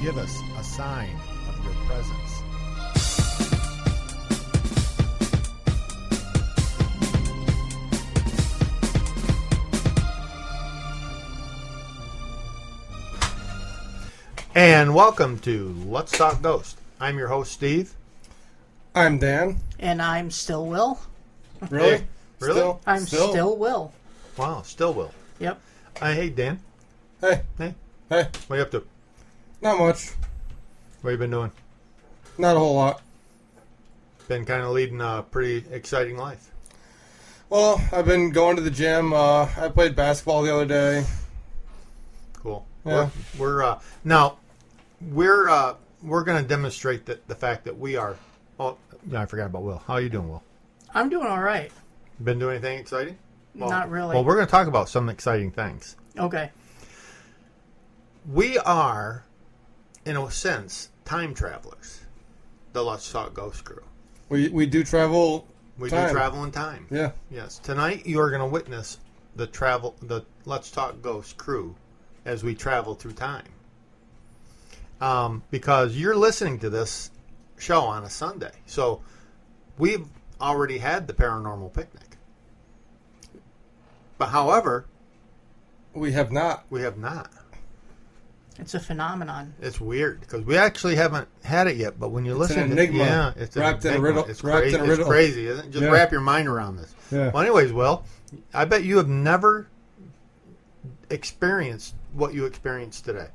give us a sign of your presence. And welcome to Let's Talk Ghost. I'm your host, Steve. I'm Dan. And I'm still Will. Really? Hey, really? I'm still Will. Wow, still Will. Yep. Hey, Dan. Hey. Hey. Hey. What are you up to? Not much. What have you been doing? Not a whole lot. Been kind of leading a pretty exciting life. Well, I've been going to the gym. I played basketball the other day. Cool. Yeah. We're going to demonstrate the fact that we are. Oh, yeah, I forgot about Will. How are you doing, Will? I'm doing all right. Been doing anything exciting? Well, Not really. Well, we're going to talk about some exciting things. Okay. We are, in a sense, time travelers. The Let's Talk Ghost crew. We do travel. We time. do travel in time. Yeah. Yes. Tonight you are going to witness the Let's Talk Ghost crew as we travel through time. Because you're listening to this show on a Sunday. So we've already had the paranormal picnic. But however, We have not. we have not. It's a phenomenon. It's weird because we actually haven't had it yet. But when you listen, an enigma. yeah, it's Wrapped an in a enigma. riddle. It's Wrapped crazy. in a riddle. It's crazy, isn't it? Just Yeah. wrap your mind around this. Yeah. Well, anyways, Will, I bet you have never experienced what you experienced today.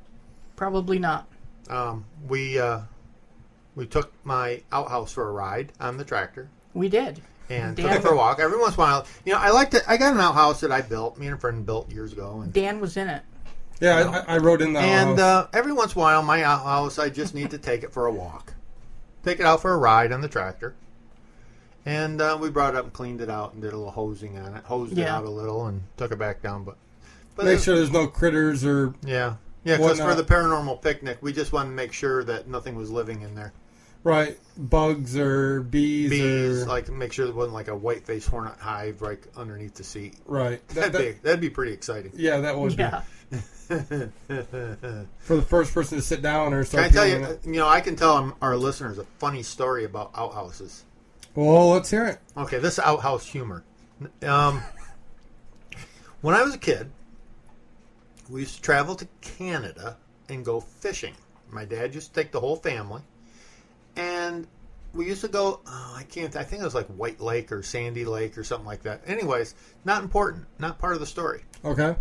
Probably not. We took my outhouse for a ride on the tractor We did. and Dan- took it for a walk. Every once in a while, I got an outhouse that I built. Me and a friend built years ago, and Dan was in it. Yeah, I rode in the house. every once in a while, my outhouse, I just need to take it for a walk, take it out for a ride on the tractor, and we brought it up and cleaned it out and did a little hosing on it, hosed it Yeah. out a little, and took it back down. But Make sure there's no critters or yeah, because for whatnot. the paranormal picnic, we just wanted to make sure that nothing was living in there. right bugs or bees. Bees, or, like make sure there wasn't like a white-faced hornet hive right underneath the seat. right. That'd be pretty exciting. Yeah, that would Yeah. be for the first person to sit down or Can start. I tell doing you? it. I can tell our listeners a funny story about outhouses. Well, let's hear it. Okay, this is outhouse humor. When I was a kid, we used to travel to Canada and go fishing. My dad used to take the whole family, and we used to go. I think it was like White Lake or Sandy Lake or something like that. Anyways, not important, not part of the story. Okay.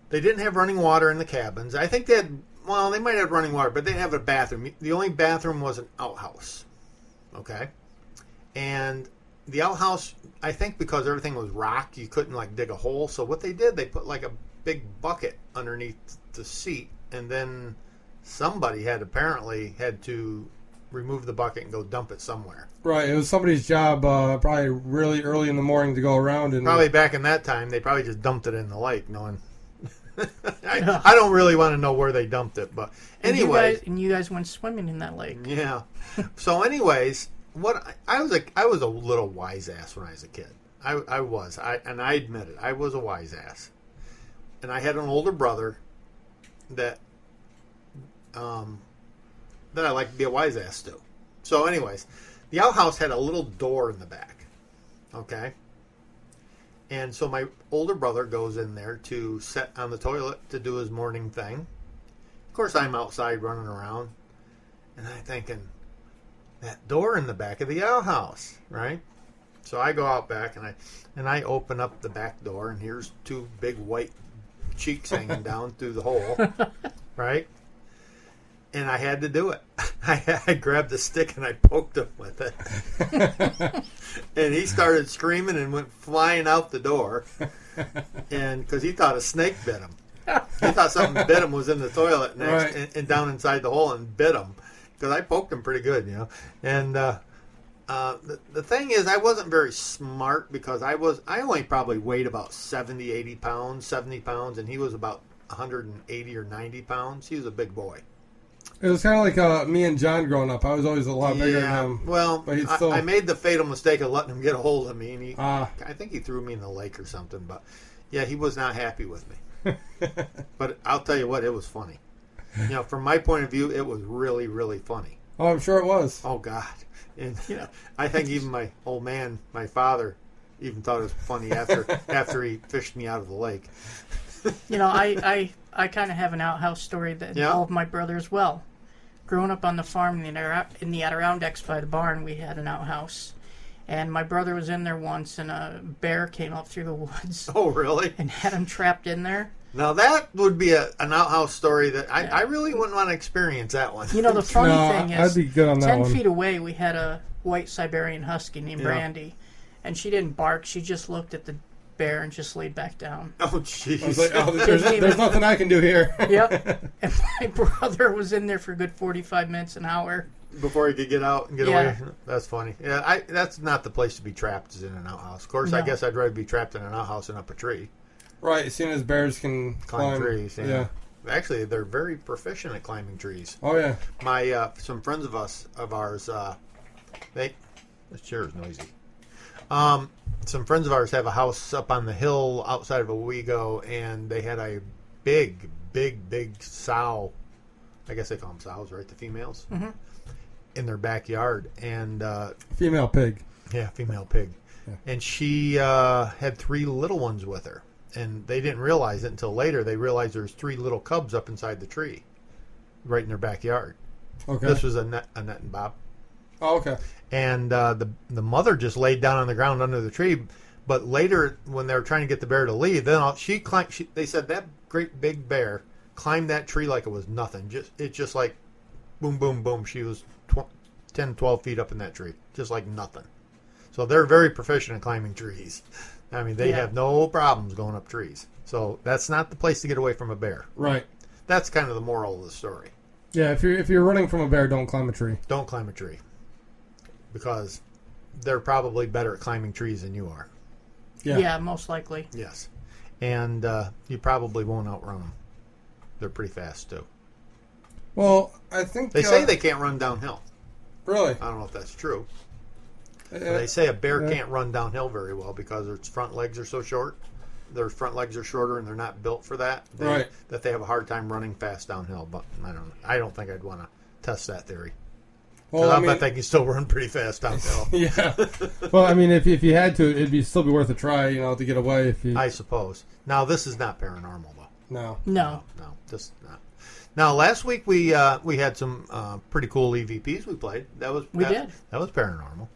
They didn't have running water in the cabins. I think they might have running water, but they didn't have a bathroom. The only bathroom was an outhouse. Okay? And the outhouse, I think because everything was rock, you couldn't like dig a hole. So what they did, they put like a big bucket underneath the seat, and then somebody apparently had to remove the bucket and go dump it somewhere. Right, it was somebody's job, probably really early in the morning to go around and Probably back in that time, they probably just dumped it in the lake, knowing... I don't really want to know where they dumped it, but anyway, And you guys went swimming in that lake. yeah. So, anyways, I was a little wise ass when I was a kid. I was, and I admit it. I was a wise ass, and I had an older brother that I like to be a wise ass to. So, anyways, the outhouse had a little door in the back. Okay. And so my older brother goes in there to sit on the toilet to do his morning thing. Of course, I'm outside running around, and I'm thinking, that door in the back of the outhouse, right? So I go out back, and I open up the back door, and here's two big white cheeks hanging down through the hole, right? And I had to do it. I grabbed a stick and I poked him with it. And he started screaming and went flying out the door. And because he thought a snake bit him. He thought something bit him, was in the toilet next, Right. and down inside the hole and bit him. Because I poked him pretty good, And the thing is, I wasn't very smart because I only probably weighed about 70 pounds, and he was about 180 or 90 pounds. He was a big boy. it was kind of like me and John growing up. I was always a lot bigger than him. Well, but he'd still... I made the fatal mistake of letting him get a hold of me, and Ah. I think he threw me in the lake or something. But yeah, he was not happy with me. But I'll tell you what, it was funny. From my point of view, it was really, really funny. Oh, I'm sure it was. Oh, God. And I think even my old man, my father, even thought it was funny after he fished me out of the lake. I kind of have an outhouse story that involved my brother as well. Growing up on the farm in the Adirondacks by the barn, we had an outhouse. And my brother was in there once, and a bear came up through the woods. Oh, really? And had him trapped in there. Now, that would be an outhouse story that I really wouldn't want to experience that one. The funny thing is, I'd be good on that 10 one. feet away, we had a white Siberian Husky named Brandy. And she didn't bark. She just looked at the bear and just laid back down. Oh, jeez. I was like, there's nothing I can do here. Yep. And my brother was in there for a good 45 minutes, an hour. Before he could get out and get away. That's funny. Yeah, that's not the place to be trapped, is in an outhouse. Of course, No. I guess I'd rather be trapped in an outhouse and up a tree. Right, seeing as bears can Climb trees. Yeah. Actually, they're very proficient at climbing trees. Oh, yeah. My some friends of ours, this chair is noisy. Some friends of ours have a house up on the hill outside of Owego, and they had a big sow. I guess they call them sows, right? The females. Mm-hmm. In their backyard, and Female pig. yeah, female pig, and she had 3 little ones with her, and they didn't realize it until later. They realized there's 3 little cubs up inside the tree, right in their backyard. Okay. This was Annette and Bob, Oh, okay. and the mother just laid down on the ground under the tree. But later, when they were trying to get the bear to leave, then she climbed. They said that great big bear climbed that tree like it was nothing. Just like boom, boom, boom. She was 10, 12 feet up in that tree, just like nothing. So they're very proficient in climbing trees. I mean, they have no problems going up trees. So that's not the place to get away from a bear. Right. That's kind of the moral of the story. Yeah, if you're running from a bear, don't climb a tree. Don't climb a tree, because they're probably better at climbing trees than you are. Yeah, most likely. Yes. And you probably won't outrun them. They're pretty fast, too. Well, I think... They say they can't run downhill. Really? I don't know if that's true. They say a bear can't run downhill very well because its front legs are so short. Their front legs are shorter, and they're not built for that. Right. That they have a hard time running fast downhill. But I don't think I'd want to test that theory. Well, I bet they can still run pretty fast downhill. Yeah. Well, I mean, if you had to, it'd still be worth a try, to get away. If you... I suppose. Now, this is not paranormal, though. No. No, just not. Now, last week we had some pretty cool EVPs we played. That was paranormal.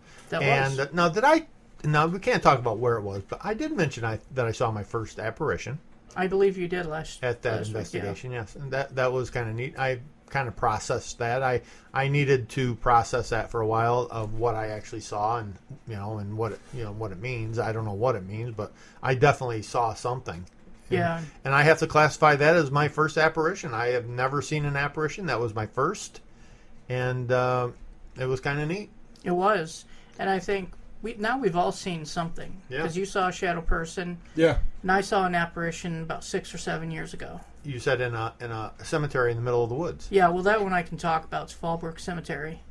Now we can't talk about where it was, but I did mention that I saw my first apparition. I believe you did at that investigation. Yes, and that was kind of neat. I kind of processed that. I needed to process that for a while of what I actually saw and what it means. I don't know what it means, but I definitely saw something. Yeah. And I have to classify that as my first apparition. I have never seen an apparition. That was my first. And it was kind of neat. It was. And I think we've all seen something. Yeah. Because you saw a shadow person. Yeah. And I saw an apparition about 6 or 7 years ago. You said in a cemetery in the middle of the woods. Yeah, well, that one I can talk about. It's Fallbrook Cemetery.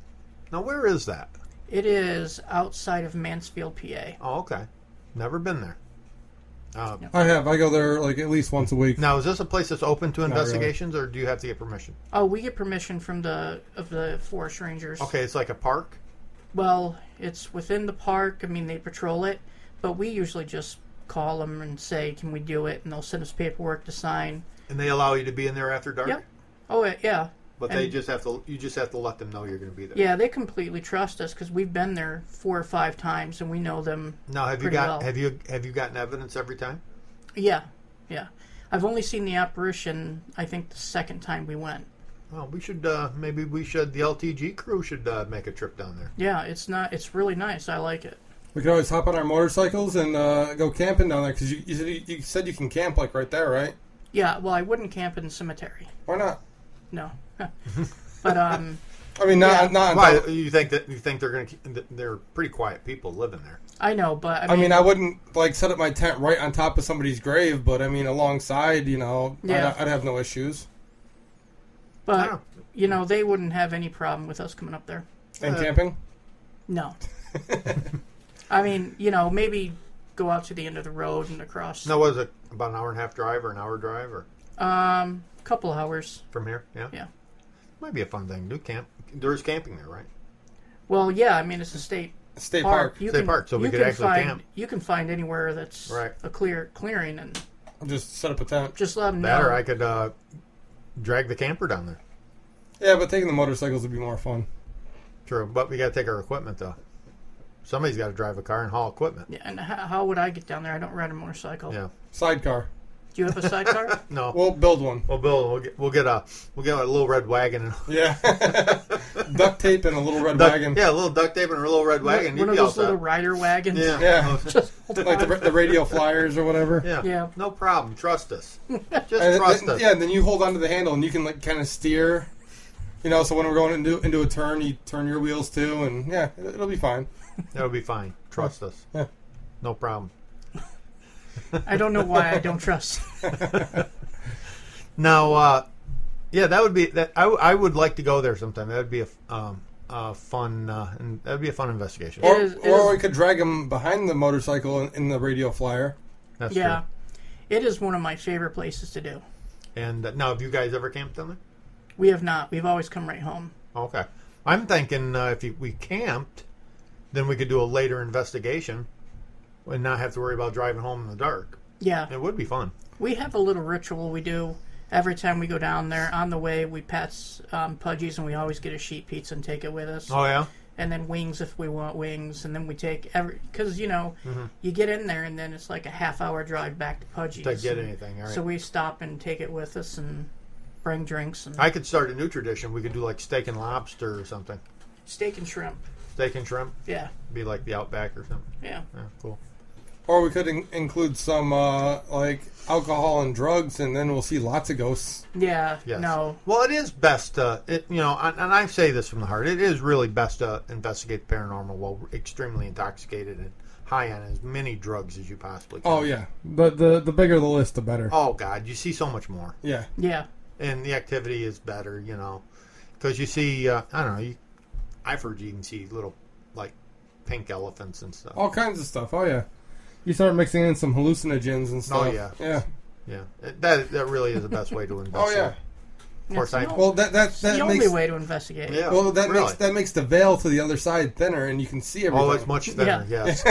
Now, where is that? It is outside of Mansfield, PA. Oh, okay. Never been there. I have. I go there like at least once a week. Now, is this a place that's open to investigations, or do you have to get permission? Oh, we get permission from the forest rangers. Okay, it's like a park? Well, it's within the park. I mean, they patrol it, but we usually just call them and say, can we do it? And they'll send us paperwork to sign. And they allow you to be in there after dark? Yep. Oh, yeah. But you just have to let them know you're going to be there. Yeah, they completely trust us because we've been there 4 or 5 times and we know them. Now, have you gotten evidence every time? Yeah. I've only seen the apparition, I think, the second time we went. Well, we should the LTG crew should make a trip down there. Yeah, it's really nice. I like it. We could always hop on our motorcycles and go camping down there because you said you can camp like right there, right? Yeah, well, I wouldn't camp in the cemetery. Why not? No. But I mean, not. Why you think they're pretty quiet people living there? I know, but I mean, I wouldn't set up my tent right on top of somebody's grave, but I mean, alongside, I'd have no issues. But they wouldn't have any problem with us coming up there. And camping? No. I mean, maybe go out to the end of the road and across. No, was it about an hour and a half drive or an hour drive or? Couple hours. From here? Yeah? Yeah. Might be a fun thing to do. Camp. There's camping there, right? Well, yeah, I mean, it's a state park. State park, so we could actually camp. You can find anywhere that's a clearing and just set up a tent. Just let them know. That, or I could drag the camper down there. Yeah, but taking the motorcycles would be more fun. True, but we got to take our equipment, though. Somebody's got to drive a car and haul equipment. Yeah, and how would I get down there? I don't ride a motorcycle. Yeah. Sidecar. Do you have a sidecar? No. We'll build one. We'll get a little red wagon. And yeah. Duct tape and a little red wagon. Yeah, a little duct tape and a little red wagon. One of those little rider wagons. Yeah. Just like the radio flyers or whatever. Yeah. No problem. Trust us. Trust us. Yeah, and then you hold onto the handle and you can like kind of steer. You know, so when we're going into a turn, you turn your wheels too, and yeah, it'll be fine. It'll be fine. Trust us. Yeah. No problem. I don't know why I don't trust. Now, that would be that. I would like to go there sometime. That would be a fun, and that'd be a fun investigation. Or we could drag them behind the motorcycle in the radio flyer. That's true. It is one of my favorite places to do. And now, have you guys ever camped down there? We have not. We've always come right home. Okay. I'm thinking if we camped, then we could do a later investigation and not have to worry about driving home in the dark. Yeah. It would be fun. We have a little ritual we do every time we go down there. On the way, we pass Pudgy's, and we always get a sheet pizza and take it with us. Oh, yeah? And then wings if we want wings. And then we take because, you get in there, and then it's like a half-hour drive back to Pudgy's. To get anything, all right. So we stop and take it with us and bring drinks. And I could start a new tradition. We could do like steak and lobster or something. Steak and shrimp. Steak and shrimp? Yeah. Be like the Outback or something. Yeah. Yeah, cool. Or we could include some like alcohol and drugs, and then we'll see lots of ghosts. Yeah. Yes. No. Well, it is best to, and I say this from the heart, it is really best to investigate the paranormal while extremely intoxicated and high on as many drugs as you possibly can. Oh, yeah. The bigger the list, the better. Oh, God. You see so much more. Yeah. Yeah. And the activity is better, because you see, I don't know, I've heard you can see little, like, pink elephants and stuff. All kinds of stuff. Oh, yeah. You start mixing in some hallucinogens and stuff. Oh, yeah. Yeah. Yeah. That really is the best way to investigate. Oh, yeah. Of course, that's the only way to investigate. Yeah, well, that makes the veil to the other side thinner, and you can see everything. Oh, it's much thinner, yes.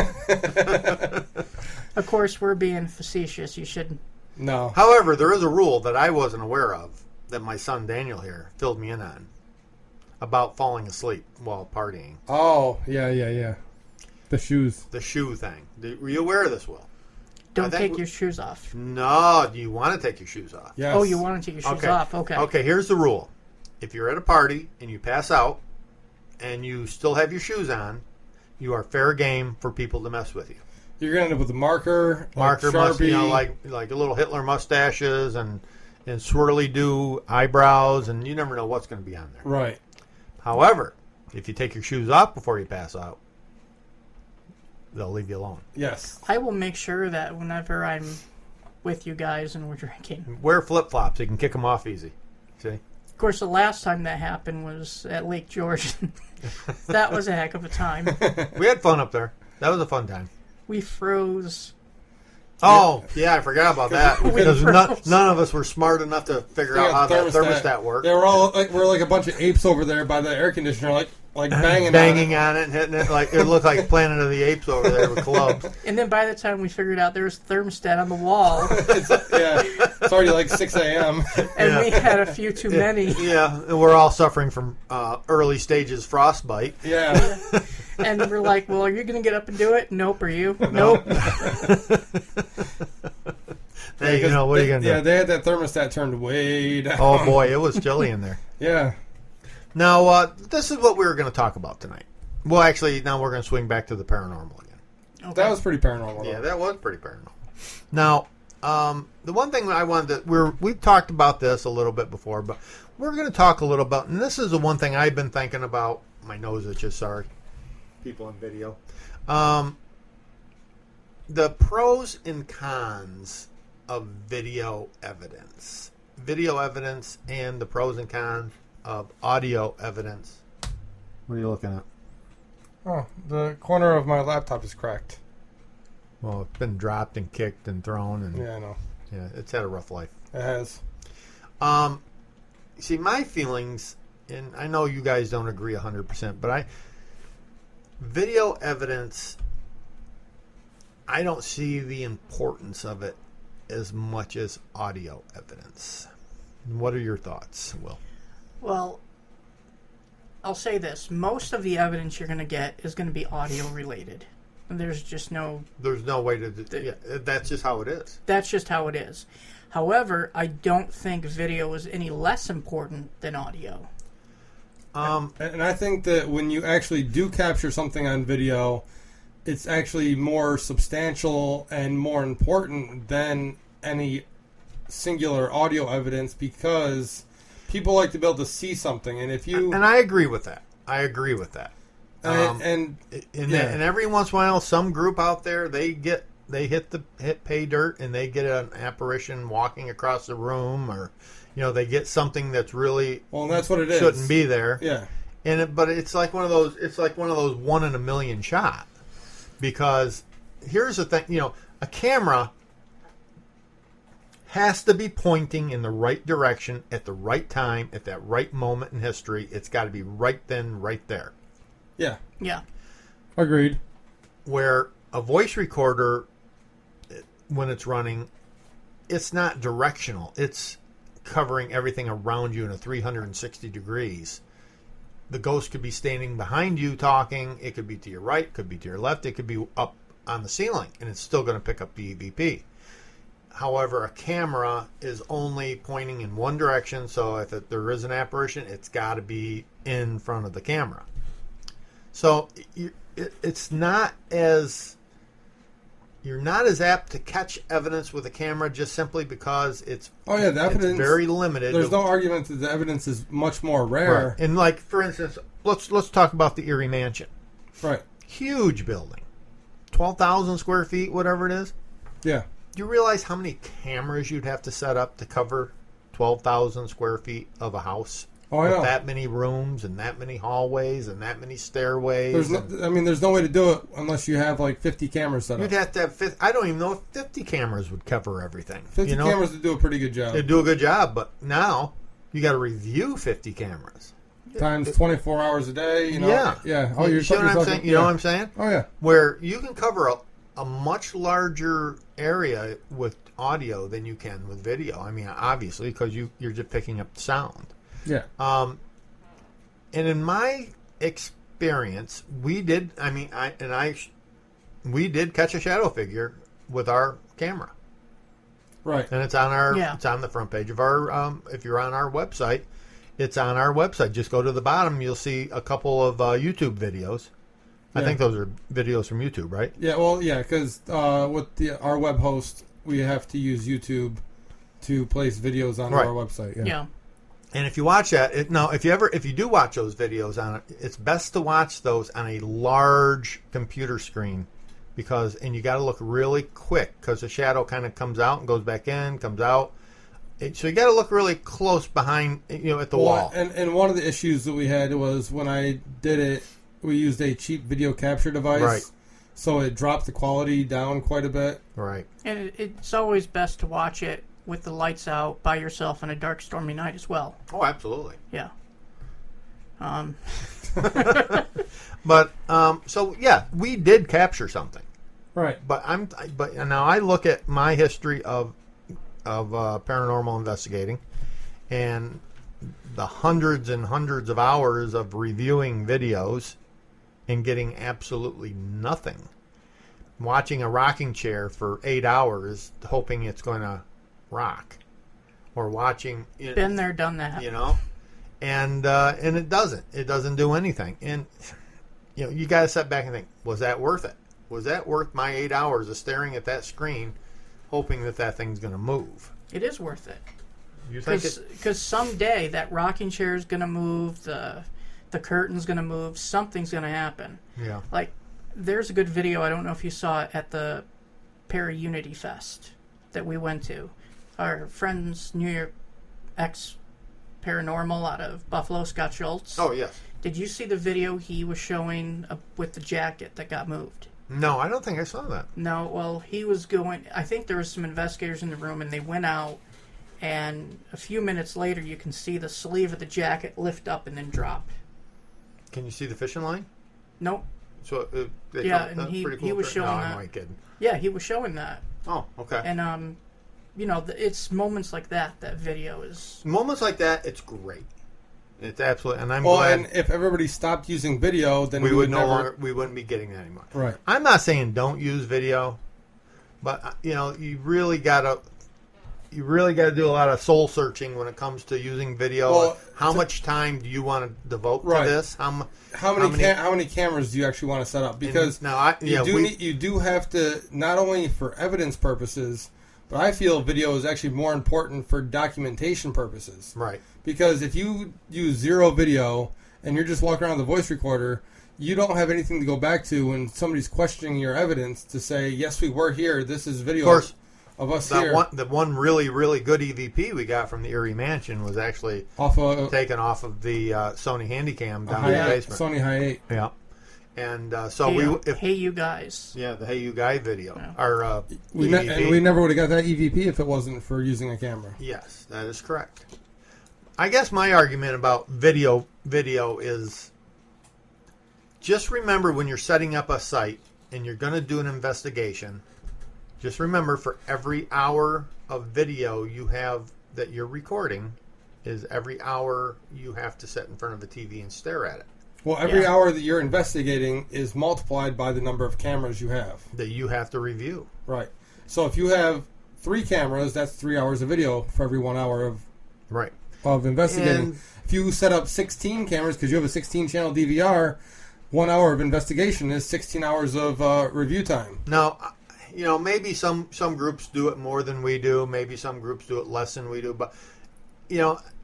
Of course, we're being facetious. You shouldn't. No. However, there is a rule that I wasn't aware of that my son Daniel here filled me in on about falling asleep while partying. Oh, yeah. The shoes. The shoe thing. Were you aware of this, Will? Don't take your shoes off. No, do you want to take your shoes off? Yes. Oh, you want to take your shoes off? Okay. Okay, here's the rule. If you're at a party and you pass out and you still have your shoes on, you are fair game for people to mess with you. You're going to end up with a marker, Sharpie. Like a little Hitler mustaches and swirly do eyebrows, and you never know what's going to be on there. Right. However, if you take your shoes off before you pass out, they'll leave you alone. Yes. I will make sure that whenever I'm with you guys and we're drinking, wear flip-flops. You can kick them off easy. See? Of course, the last time that happened was at Lake George. That was a heck of a time. We had fun up there. That was a fun time. We froze. Oh, yeah, I forgot about that. Because none of us were smart enough to figure out how that thermostat worked. They were all we're like a bunch of apes over there by the air conditioner, like banging on it and hitting it. Like it looked like Planet of the Apes over there with clubs. And then by the time we figured out there was a thermostat on the wall. It's already like 6 a.m. And we had a few too many. Yeah, and we're all suffering from early stages frostbite. Yeah. And we're like, well, are you going to get up and do it? Nope. Are you? Nope. Hey, what are you going to do? Yeah, they had that thermostat turned way down. Oh, boy, it was chilly in there. Yeah. Now, this is what we were going to talk about tonight. Well, actually, now we're going to swing back to the paranormal again. Okay. That was pretty paranormal. Yeah, that was pretty paranormal. Now, the one thing I wanted to... We've talked about this a little bit before, but we're going to talk a little about... And this is the one thing I've been thinking about. My nose itches, sorry. People in video. The pros and cons of video evidence. Video evidence and the pros and cons of audio evidence. What are you looking at? Oh, the corner of my laptop is cracked. Well, it's been dropped and kicked and thrown. And yeah, I know. Yeah, it's had a rough life. It has. See, my feelings, and I know you guys don't agree 100%, but video evidence, I don't see the importance of it as much as audio evidence. What are your thoughts, Will? Well, I'll say this. Most of the evidence you're going to get is going to be audio related. There's just no... There's no way to... Yeah, that's just how it is. That's just how it is. However, I don't think video is any less important than audio. And I think that when you actually do capture something on video, it's actually more substantial and more important than any singular audio evidence, because people like to be able to see something. And if you... And I agree with that. And every once in a while, some group out there, they hit pay dirt, and they get an apparition walking across the room, or they get something that's really that's what it is. Shouldn't be there. Yeah. But it's like one of those. It's like one of those 1 in a million shot. Because here's the thing, a camera has to be pointing in the right direction at the right time at that right moment in history. It's got to be right then, right there. Yeah. Yeah. Agreed. Where a voice recorder, when it's running, it's not directional. It's covering everything around you in a 360 degrees. The ghost could be standing behind you talking. It could be to your right, could be to your left. It could be up on the ceiling, and it's still going to pick up the EVP. However, a camera is only pointing in one direction, so if there is an apparition, it's got to be in front of the camera. So it's not as... You're not as apt to catch evidence with a camera just simply because it's the evidence, it's very limited. There's no argument that the evidence is much more rare. Right. And like, for instance, let's talk about the Erie Mansion. Right. Huge building. 12,000 square feet, whatever it is. Yeah. Do you realize how many cameras you'd have to set up to cover 12,000 square feet of a house? Oh, I know. With that many rooms and that many hallways and that many stairways. There's no way to do it unless you have like 50 cameras set up. You'd have to have I don't even know if 50 cameras would cover everything. 50 cameras would do a pretty good job. They'd do a good job, but now you got to review 50 cameras. Times 24 hours a day, Yeah. Yeah. Oh, you know what I'm saying? You know what I'm saying? Oh, yeah. Where you can cover a much larger area with audio than you can with video. I mean, obviously, because you're just picking up the sound. Yeah. And in my experience, we did catch a shadow figure with our camera. Right. And it's on it's on the front page of our if you're on our website, it's on our website. Just go to the bottom, you'll see a couple of YouTube videos. I think those are videos from YouTube, right? Yeah, well, yeah, because with our web host, we have to use YouTube to place videos on our website. Yeah. And if you watch that, if you do watch those videos on it, it's best to watch those on a large computer screen, and you got to look really quick because the shadow kind of comes out and goes back in, comes out. So you got to look really close behind, at the wall. And one of the issues that we had was when I did it, we used a cheap video capture device. Right. So it dropped the quality down quite a bit. Right. And it's always best to watch it with the lights out by yourself on a dark, stormy night as well. Oh, absolutely. Yeah. But so yeah, we did capture something. Right. But now I look at my history of paranormal investigating, and the hundreds and hundreds of hours of reviewing videos and getting absolutely nothing. Watching a rocking chair for 8 hours, hoping it's going to rock, or watching. Been there, done that. And it doesn't do anything. And you got to sit back and think, was that worth it? Was that worth my 8 hours of staring at that screen, hoping that thing's going to move? It is worth it. You think because someday that rocking chair is going to move, the curtain's going to move, something's going to happen. Yeah. Like, there's a good video, I don't know if you saw it, at the Para-Unity Fest that we went to. Our friend's New York ex-paranormal out of Buffalo, Scott Schultz. Oh, yes. Did you see the video he was showing with the jacket that got moved? No, I don't think I saw that. No, well, he was going... I think there was some investigators in the room, and they went out, and a few minutes later you can see the sleeve of the jacket lift up and then drop. Can you see the fishing line? Nope. So and he was showing that. No, I'm kidding. Yeah, he was showing that. Oh, okay. And it's moments like that video is. Moments like that, it's great. It's absolutely, and I'm glad. And if everybody stopped using video, then we wouldn't be getting that anymore. Right. I'm not saying don't use video, but you really gotta do a lot of soul searching when it comes to using video. Well, how much time do you want to devote to this? How many cameras do you actually want to set up? Because you do have to, not only for evidence purposes, but I feel video is actually more important for documentation purposes. Right. Because if you use zero video and you're just walking around with a voice recorder, you don't have anything to go back to when somebody's questioning your evidence to say, yes, we were here. This is video of us here. The one really, really good EVP we got from the Erie Mansion was actually taken off of the Sony Handycam down in the basement. Sony High 8. Yeah. And Hey You Guys. Yeah, the Hey You Guy video. Yeah. We never would have got that EVP if it wasn't for using a camera. Yes, that is correct. I guess my argument about video is just remember when you're setting up a site and you're going to do an investigation, just remember for every hour of video you have that you're recording is every hour you have to sit in front of a TV and stare at it. Well, every hour that you're investigating is multiplied by the number of cameras you have. That you have to review. Right. So if you have 3 cameras, that's 3 hours of video for every 1 hour of investigating. And if you set up 16 cameras because you have a 16-channel DVR, 1 hour of investigation is 16 hours of review time. Now, maybe some groups do it more than we do. Maybe some groups do it less than we do. But,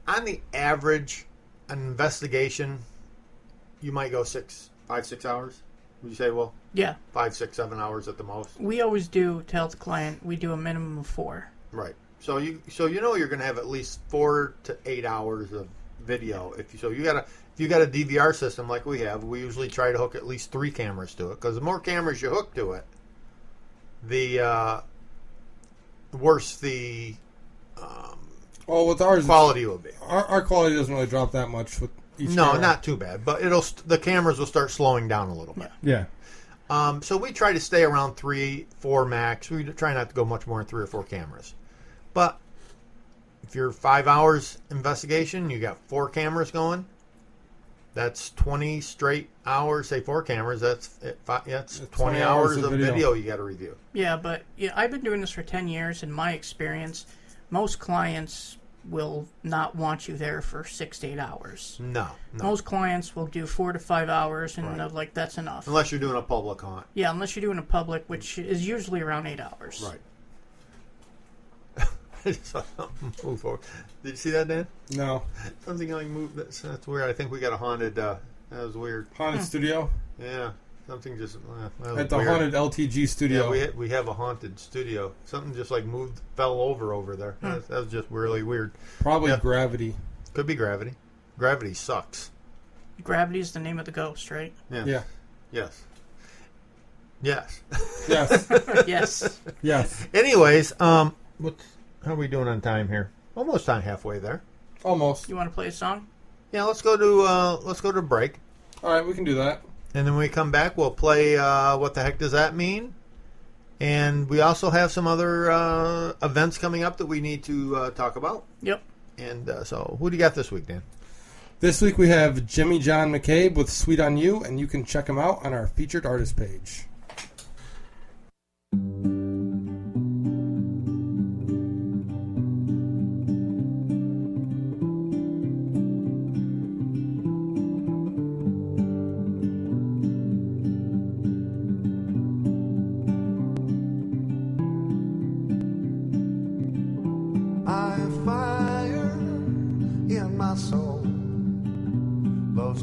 on the average, an investigation, you might go 5, 6 hours. Would you say, well? Yeah. 5, 6, 7 hours at the most. We always do tell the client we do a minimum of 4. Right. So you're going to have at least 4 to 8 hours of video. If you got a DVR system like we have, we usually try to hook at least 3 cameras to it, because the more cameras you hook to it, the worse the with ours, quality will be. Our quality doesn't really drop that much with each camera. Not too bad, but the cameras will start slowing down a little bit. Yeah. So we try to stay around 3, 4 max. We try not to go much more than 3 or 4 cameras. But if you're 5 hours investigation, you got 4 cameras going. That's 20 straight hours. Say 4 cameras. That's 20 hours of video you got to review. Yeah, but I've been doing this for 10 years. In my experience, most clients will not want you there for 6 to 8 hours. No. Most clients will do 4 to 5 hours, and they're like, that's enough. Unless you're doing a public haunt. Yeah, unless you're doing a public, which is usually around 8 hours. Right. Move forward. Did you see that, Dan? No. Something like moved. That's weird. I think we got a haunted. That was weird. Haunted studio. Yeah. Something just at the weird. Haunted LTG studio. Yeah, we have a haunted studio. Something just like fell over there. That was just really weird. Probably gravity. Could be gravity. Gravity sucks. Gravity's the name of the ghost, right? Yeah. Yes. Yes. Yes. Anyways, how are we doing on time here? Almost halfway there. Almost. You want to play a song? Yeah, let's go to break. All right, we can do that. And then when we come back, we'll play What the Heck Does That Mean? And we also have some other events coming up that we need to talk about. Yep. And so, who do you got this week, Dan? This week we have Jimmy John McCabe with Sweet on You, and you can check him out on our featured artist page.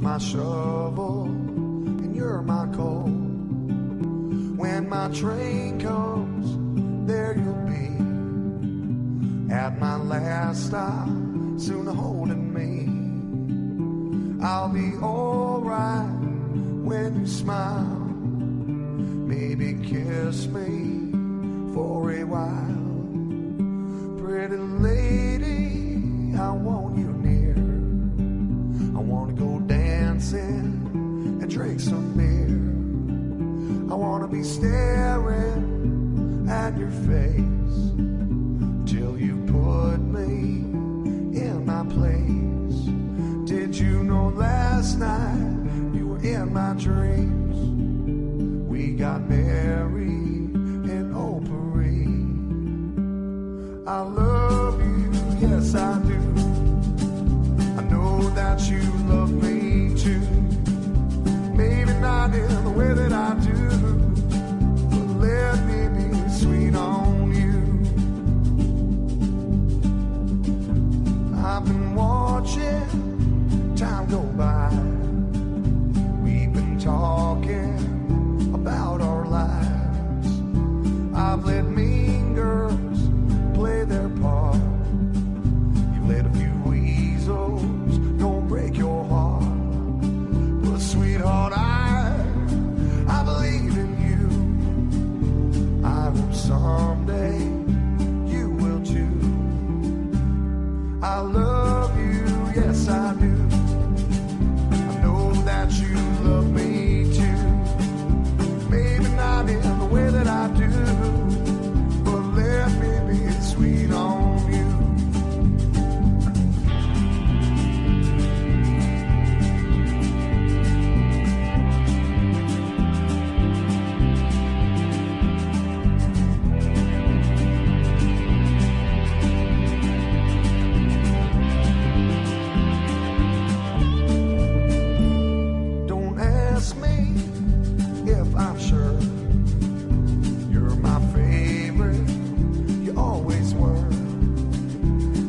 My shovel and you're my coal. When my train comes, there you'll be. At my last stop, soon holding me. I'll be alright when you smile. Maybe kiss me for a while. Pretty Pretty lady, I want you near. I want to go dancing and drink some beer. I want to be staring at your face till you put me in my place. Did you know last night you were in my dreams? We got married in Eau Paris. I love you, yes I do. I know that you love me too. Maybe not in the way that I do, but let me be sweet on you. I've been watching time go by. We've been talking about our lives. I've let mean girls play their part. You let a few weasels don't break your heart. But sweetheart, I believe in you. I hope someday you will too. I love you, yes I do. I know that you love me too. Maybe not in the way that I do, but let me be sweet on you. Don't ask me if I'm sure you're my favorite. You always were.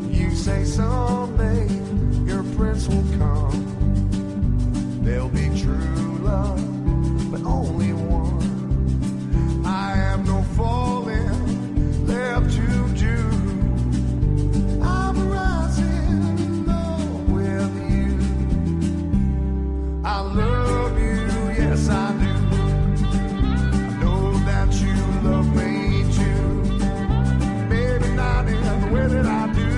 You say someday your prince will come. There'll be true love, but only one. I have no falling left to do. I'm rising in love with you. I love you, yes I do. I know that you love me too. Maybe not in the way that I do,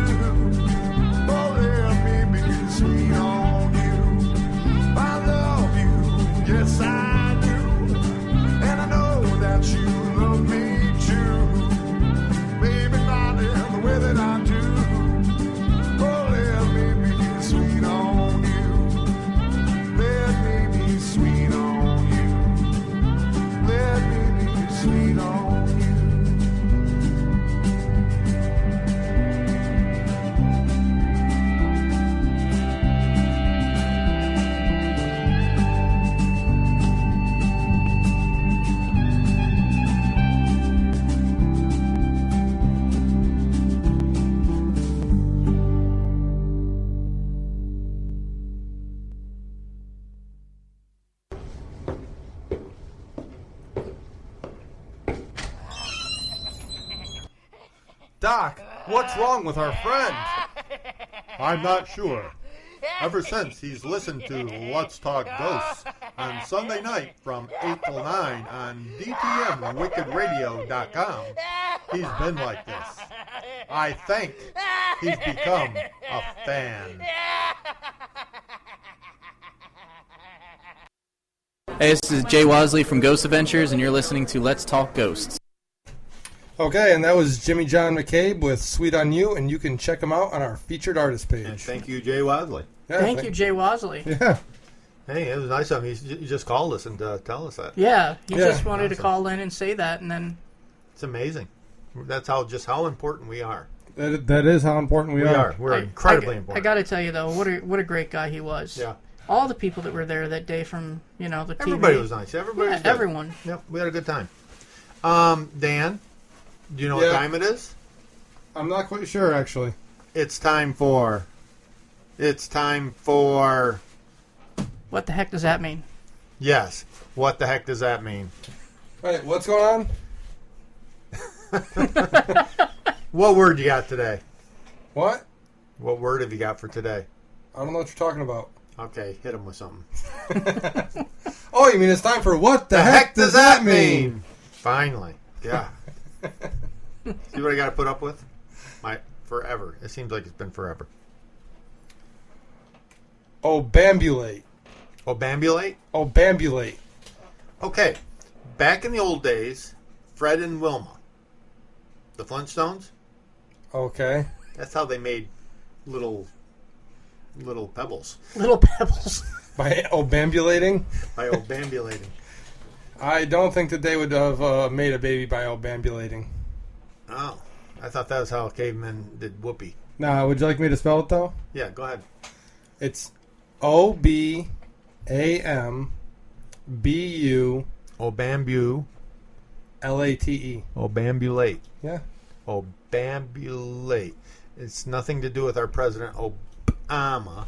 but let me be sweet on you. I love you, yes I do. And I know that you love me too. Maybe not in the way that I do, but let me be sweet on you. Let me be sweet on you. Let me be sweet on you. Doc, what's wrong with our friend? I'm not sure. Ever since he's listened to Let's Talk Ghosts on Sunday night from 8 till 9 on DTMWickedRadio.com, he's been like this. I think he's become a fan. Hey, this is Jay Wasley from Ghost Adventures, and you're listening to Let's Talk Ghosts. Okay, and that was Jimmy John McCabe with Sweet on You, and you can check him out on our featured artist page. And thank you, Jay Wadley. Yeah, Thank you, Jay Wasley. Yeah. Hey, it was nice of him. He just called us and tell us that. Yeah, he Yeah. just wanted to Awesome. call in and say that, and then It's amazing. That's how important we are. That is how important we are. We're incredibly important. I got to tell you though, what a great guy he was. Yeah. All the people that were there that day from the TV. Everybody was nice. Everybody was good. Everyone. Yep, we had a good time. Dan, do you know Yeah. what time it is? I'm not quite sure, actually. It's time for What the heck does that mean? yes. What the heck does that mean? Wait, what's going on? What word you got today? What? What word have you got for today? I don't know what you're talking about. Okay, hit him with something. Oh, you mean it's time for what the heck does that mean? Finally. Yeah. See what I got to put up with? forever. It seems like it's been forever. Obambulate. Obambulate? Obambulate. Okay. Back in the old days, Fred and Wilma, the Flintstones, Okay. that's how they made little pebbles Little pebbles. By obambulating? by obambulating. I don't think that they would have made a baby by obambulating. Oh, I thought that was how cavemen did whoopee. Now, would you like me to spell it, though? Yeah, go ahead. It's O-B-A-M-B-U... Obambu. L-A-T-E. Obambulate. Yeah. Obambulate. It's nothing to do with our president Obama.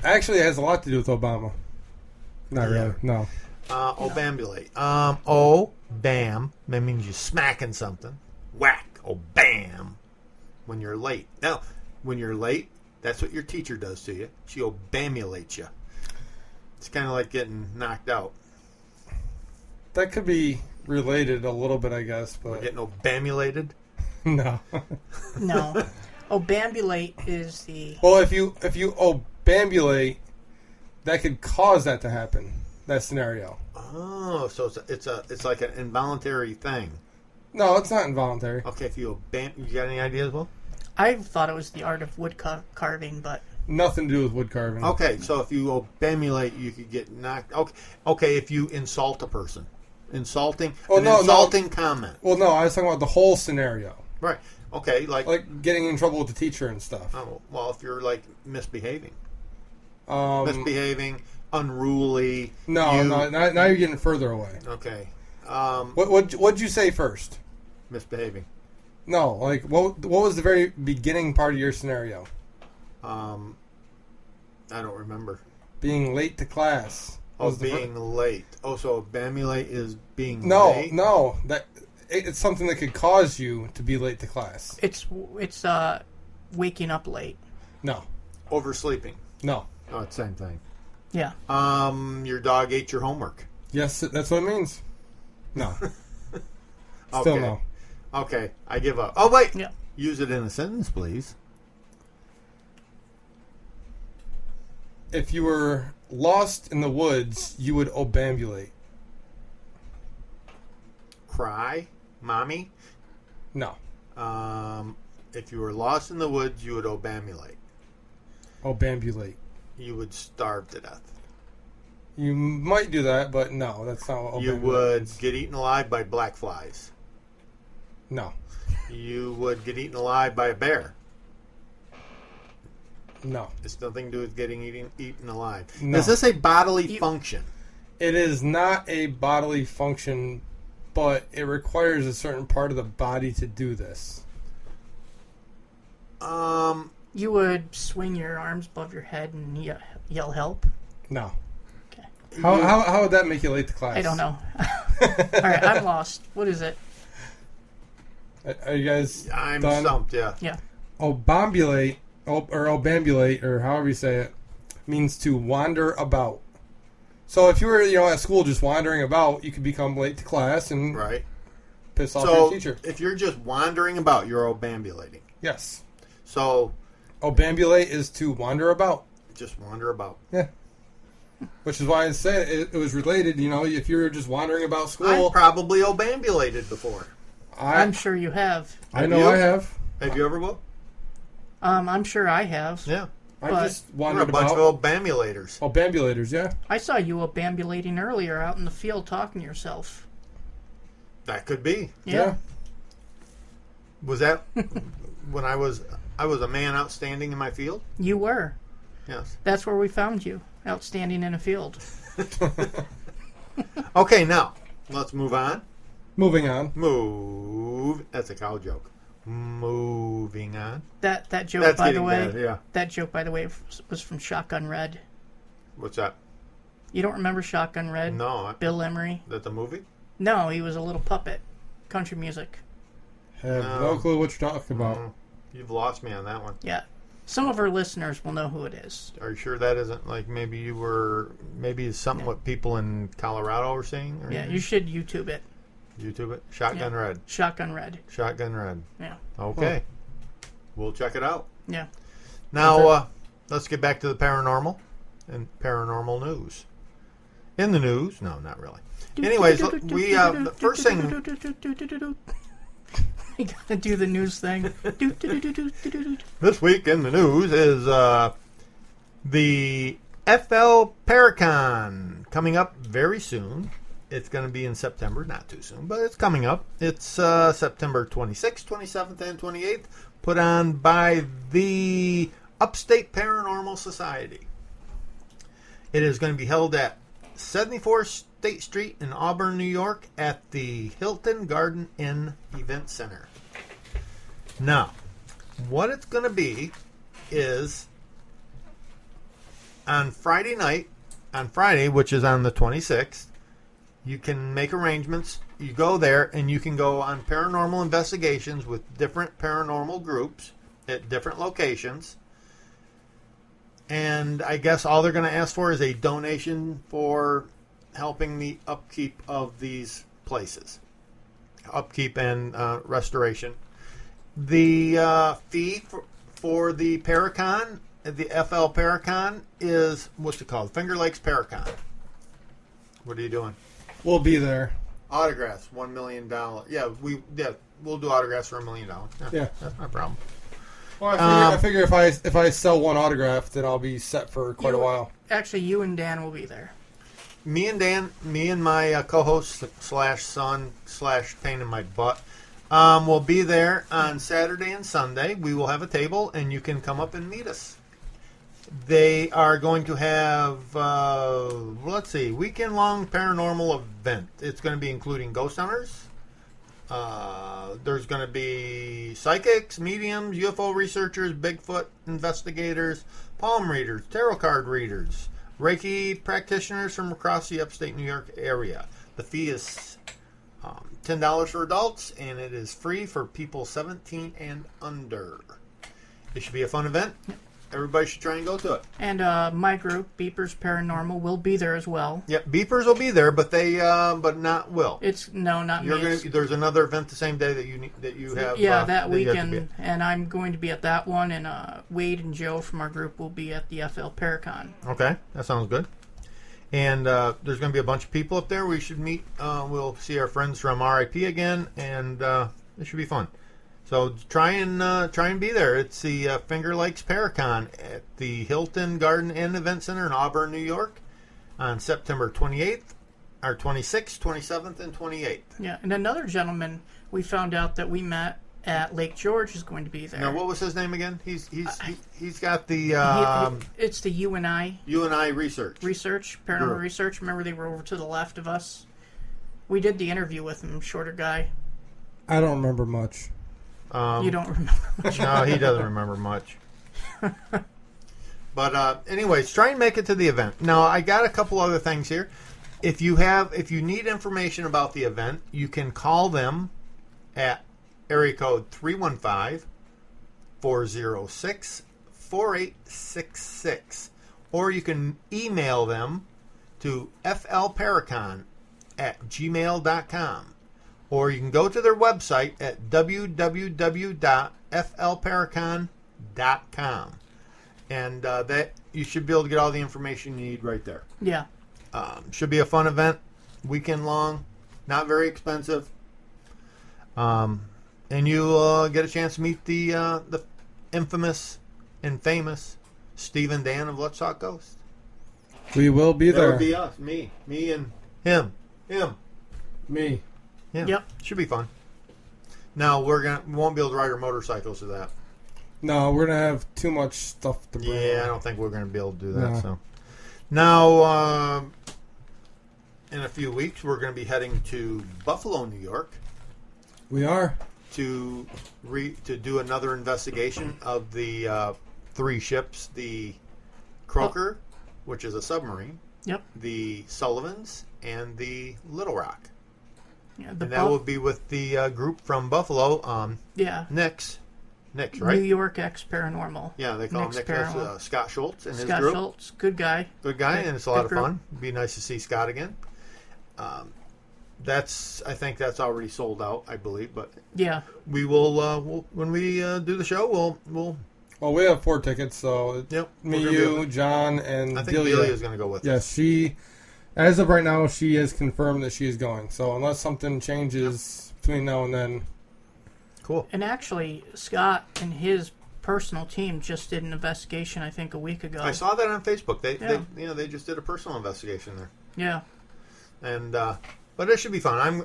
Actually, it has a lot to do with Obama. Not Yeah. really. No. Obambulate. O-bam. That means you're smacking something. Whack. Oh-bam. When you're late. Now, when you're late, that's what your teacher does to you. She obambulates you. It's kind of like getting knocked out. That could be related a little bit, I guess, We're but getting obambulated. no. No. Obambulate is the... Well, if you obambulate, that could cause that to happen. That scenario. Oh, so it's like an involuntary thing. No, it's not involuntary. Okay, if you you got any ideas, Will? I thought it was the art of wood carving, but... Nothing to do with wood carving. Okay, so if you obambulate, you could get knocked. Okay, if you insult a person, insulting comment. Well, no, I was talking about the whole scenario. Right. Okay, Like getting in trouble with the teacher and stuff. oh, well, if you're like misbehaving, Um, unruly. no, now you're getting further away. Okay. What'd you say first? Misbehaving. No, like what was the very beginning part of your scenario? I don't remember. Being late to class. Oh, being late. Oh, so obambulate is being late? No, it's something that could cause you to be late to class. It's waking up late. No. Oversleeping. No. Oh, it's the same thing. Yeah. Your dog ate your homework. Yes, that's what it means. No. Still Okay. no. Okay, I give up. Oh, wait. Yeah. Use it in a sentence, please. If you were lost in the woods, you would obambulate. Cry, mommy. No. If you were lost in the woods, you would obambulate. Obambulate. You would starve to death. You might do that, but no, that's not what You obambulate would is. get eaten alive by black flies. No. You would get eaten alive by a bear. No. It's nothing to do with getting eaten alive. No. Is this a bodily function? It is not a bodily function, but it requires a certain part of the body to do this. You would swing your arms above your head and yell help? No. Okay. How would that make you late to class? I don't know. All right, I'm lost. What is it? Are you guys I'm done? stumped, yeah. Yeah. Obambulate, or obambulate, or however you say it, means to wander about. So if you were, at school just wandering about, you could become late to class and Right. piss off So your teacher. if you're just wandering about, you're obambulating. Yes. So Obambulate is to wander about. just wander about. Yeah. Which is why I said it was related. If you're just wandering about I've school, probably obambulated before. I'm sure you have. I know you? I have. Have you ever, Will? I'm sure I have. Yeah. I But just We're a wandered bunch about. of obambulators. Obambulators, yeah. I saw you obambulating earlier out in the field talking to yourself. That could be. Yeah. Was that when I was a man outstanding in my field? You were. Yes. That's where we found you, outstanding in a field. Okay, now let's move on. Moving on. Move. That's a cow joke. Moving on. That joke, That's by the getting way. better, yeah. That joke, by the way, was from Shotgun Red. What's that? You don't remember Shotgun Red? No. Bill Emery? That's a movie? No, he was a little puppet. Country music. Have no clue what you're talking about. You've lost me on that one. Yeah. Some of our listeners will know who it is. Are you sure that isn't like maybe it's something what people in Colorado are saying? Or Yeah, anything? you should YouTube it. YouTube it. Shotgun Yeah. Red. Shotgun Red. Shotgun Red. Yeah. Okay. we'll check it out. Yeah. Now, let's get back to the paranormal and paranormal news. In the news? No, not really. Anyways, we the first thing... You gotta do the news thing. This week in the news is the FL Paracon coming up very soon. It's going to be in September, not too soon, but it's coming up. It's September 26th, 27th, and 28th, put on by the Upstate Paranormal Society. It is going to be held at 74 State Street in Auburn, New York, at the Hilton Garden Inn Event Center. Now, what it's going to be is on Friday night, on Friday, which is on the 26th, you can make arrangements. You go there and you can go on paranormal investigations with different paranormal groups at different locations. And I guess all they're going to ask for is a donation for helping the upkeep of these places. Upkeep and restoration. The fee for the Paracon, the FL Paracon, is, what's it called? Finger Lakes Paracon. What are you doing? We'll be there. Autographs, $1 million. Yeah, we'll do autographs for $1 million. Yeah, that's no problem. Well, I figure if I sell one autograph, then I'll be set for quite a while. Actually, you and Dan will be there. Me and my co-host / son / pain in my butt will be there on Saturday and Sunday. We will have a table, and you can come up and meet us. They are going to have, weekend-long paranormal event. It's going to be including ghost hunters. There's going to be psychics, mediums, UFO researchers, Bigfoot investigators, palm readers, tarot card readers, Reiki practitioners from across the upstate New York area. The fee is $10 for adults, and it is free for people 17 and under. It should be a fun event. Everybody should try and go to it. And my group, Beepers Paranormal, will be there as well. Yep, Beepers will be there, but not Will. Not me. There's another event the same day that you have. Yeah, that weekend, and I'm going to be at that one. And Wade and Joe from our group will be at the FL Paracon. Okay, that sounds good. And there's going to be a bunch of people up there. We should meet. We'll see our friends from RIP again, and it should be fun. So try and be there. It's the Finger Lakes Paracon at the Hilton Garden Inn Event Center in Auburn, New York, on September 28th, or 26th, 27th, and 28th. Yeah, and another gentleman we found out that we met at Lake George is going to be there. Now, what was his name again? He's got the it's the UNI research paranormal group. Research. Remember, they were over to the left of us. We did the interview with him. Shorter guy. I don't remember much. You don't remember much. No, he doesn't remember much. But anyways, try and make it to the event. Now, I got a couple other things here. If you need information about the event, you can call them at area code 315-406-4866. Or you can email them to flparacon@gmail.com. Or you can go to their website at www.flparacon.com. And that you should be able to get all the information you need right there. Yeah. Should be a fun event, weekend long, not very expensive. And you'll get a chance to meet the infamous and famous Steve and Dan of Let's Talk Ghosts. We will be there. That'll be us, me and him, me. Yeah, yep. Should be fun. Now we won't be able to ride our motorcycles to that. No, we're gonna have too much stuff to bring. Yeah, I don't think we're gonna be able to do that. No. So now, in a few weeks, we're gonna be heading to Buffalo, New York. We are to do another investigation of the 3 ships: the Croaker, which is a submarine. Yep. The Sullivans and the Little Rock. Yeah, and that will be with the group from Buffalo. Yeah. Nick's, right? New York X Paranormal. Yeah, they call him Nick. Scott Schultz and his group. Scott Schultz, good guy. Good guy, and it's a lot of fun. It'd be nice to see Scott again. I think that's already sold out, I believe. But yeah, we will when we do the show, we'll. Well, we have 4 tickets, so Yep, me, you, John, and I think Delia is going to go with us. Yes, she, as of right now, she has confirmed that she is going. So unless something changes between now and then. Cool. And actually, Scott and his personal team just did an investigation, I think, a week ago. I saw that on Facebook. They just did a personal investigation there. Yeah. And but it should be fun.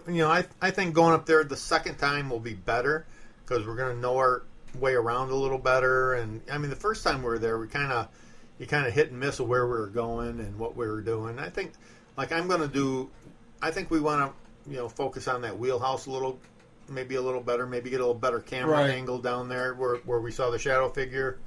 I think going up there the second time will be better because we're going to know our way around a little better. And I mean, the first time we were there, you kind of hit and miss of where we were going and what we were doing. I think, I think we want to focus on that wheelhouse maybe a little better, maybe get a little better camera angle down there where we saw the shadow figure.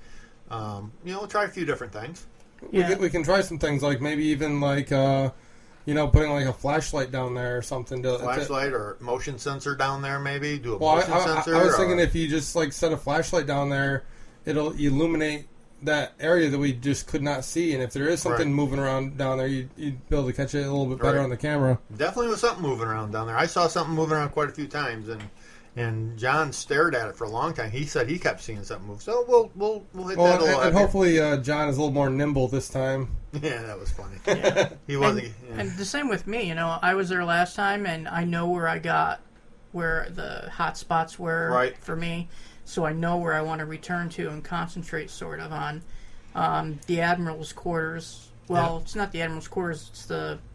We'll try a few different things. Yeah. We can try some things like maybe even putting like a flashlight down there or something. Flashlight or motion sensor down there, maybe do a motion sensor. I was thinking if you just set a flashlight down there, it'll illuminate that area that we just could not see, and if there is something moving around down there, you'd be able to catch it a little bit better on the camera. Definitely was something moving around down there. I saw something moving around quite a few times, and John stared at it for a long time. He said he kept seeing something move. So we'll hit that a little. And hopefully John is a little more nimble this time. Yeah, that was funny. Yeah. He wasn't. And the same with me. I was there last time, and I know where the hot spots were for me. So I know where I want to return to and concentrate sort of on the Admiral's quarters. Well, It's not the Admiral's quarters. It's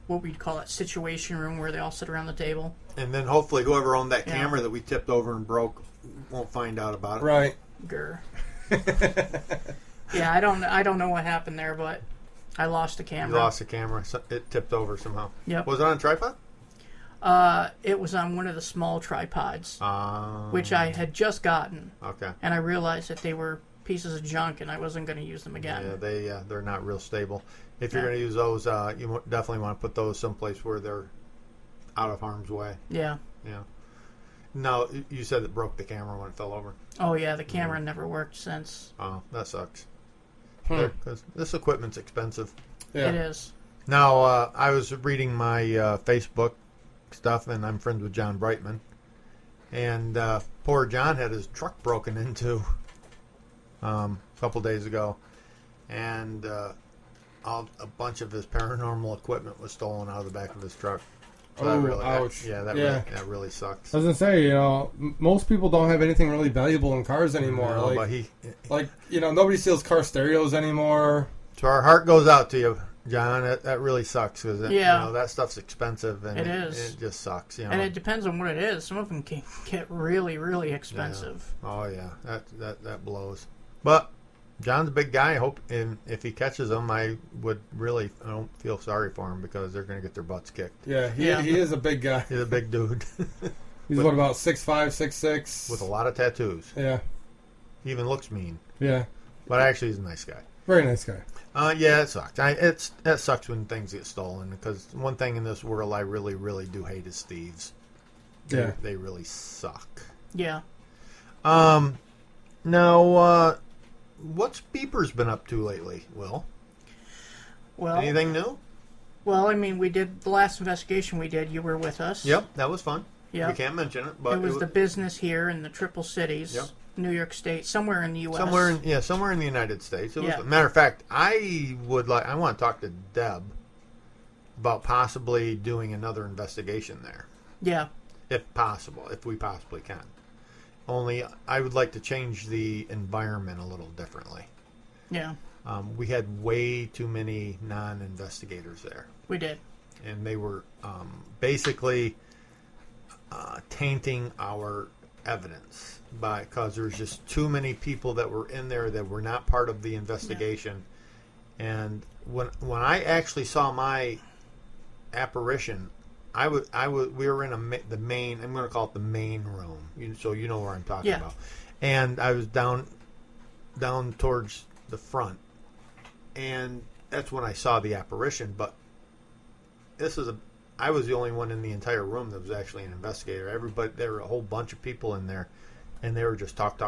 what we'd call it, situation room where they all sit around the table. And then hopefully whoever owned that camera that we tipped over and broke won't find out about it. Right. Grr. Yeah, I don't know what happened there, but I lost the camera. You lost the camera. It tipped over somehow. Yep. Was it on a tripod? It was on one of the small tripods, which I had just gotten. Okay. And I realized that they were pieces of junk, and I wasn't going to use them again. Yeah, they're not real stable. If you're going to use those, you definitely want to put those someplace where they're out of harm's way. Yeah. Yeah. No, you said it broke the camera when it fell over. Oh yeah, the camera never worked since. Oh, that sucks. Because this equipment's expensive. Yeah. It is. Now, I was reading my Facebook stuff, and I'm friends with John Brightman. And poor John had his truck broken into a couple days ago, and a bunch of his paranormal equipment was stolen out of the back of his truck. So ouch! That really sucks. I was gonna say, most people don't have anything really valuable in cars anymore. No, but nobody steals car stereos anymore. So our heart goes out to you, John. That really sucks because that stuff's expensive, and it is. It just sucks. And it depends on what it is. Some of them can get really, really expensive. Yeah. Oh yeah, that blows. But John's a big guy. I hope if he catches them, I don't feel sorry for him because they're going to get their butts kicked. Yeah, he is a big guy. He's a big dude. He's about 6'5", 6'6", with a lot of tattoos. Yeah, he even looks mean. Yeah, but actually, he's a nice guy. Very nice guy. Yeah, it sucks. It sucks when things get stolen because one thing in this world I really, really do hate is thieves. They really suck. Yeah. Now, what's Beeper's been up to lately, Will? Well, anything new? Well, I mean, we did the last investigation we did. You were with us. Yep, that was fun. Yeah, we can't mention it, but it was the business here in the Triple Cities. Yep. New York State, somewhere in the U.S. Somewhere in the United States. Matter of fact, I want to talk to Deb about possibly doing another investigation there. Yeah. If possible, if we possibly can. Only I would like to change the environment a little differently. Yeah. We had way too many non-investigators there. We did. And they were basically tainting our evidence because there's just too many people that were in there that were not part of the investigation. Yeah. And when I actually saw my apparition, we were in the main. I'm going to call it the main room, so you know where I'm talking about. And I was down towards the front, and that's when I saw the apparition. But I was the only one in the entire room that was actually an investigator. Everybody, there were a whole bunch of people in there, and they were just talk.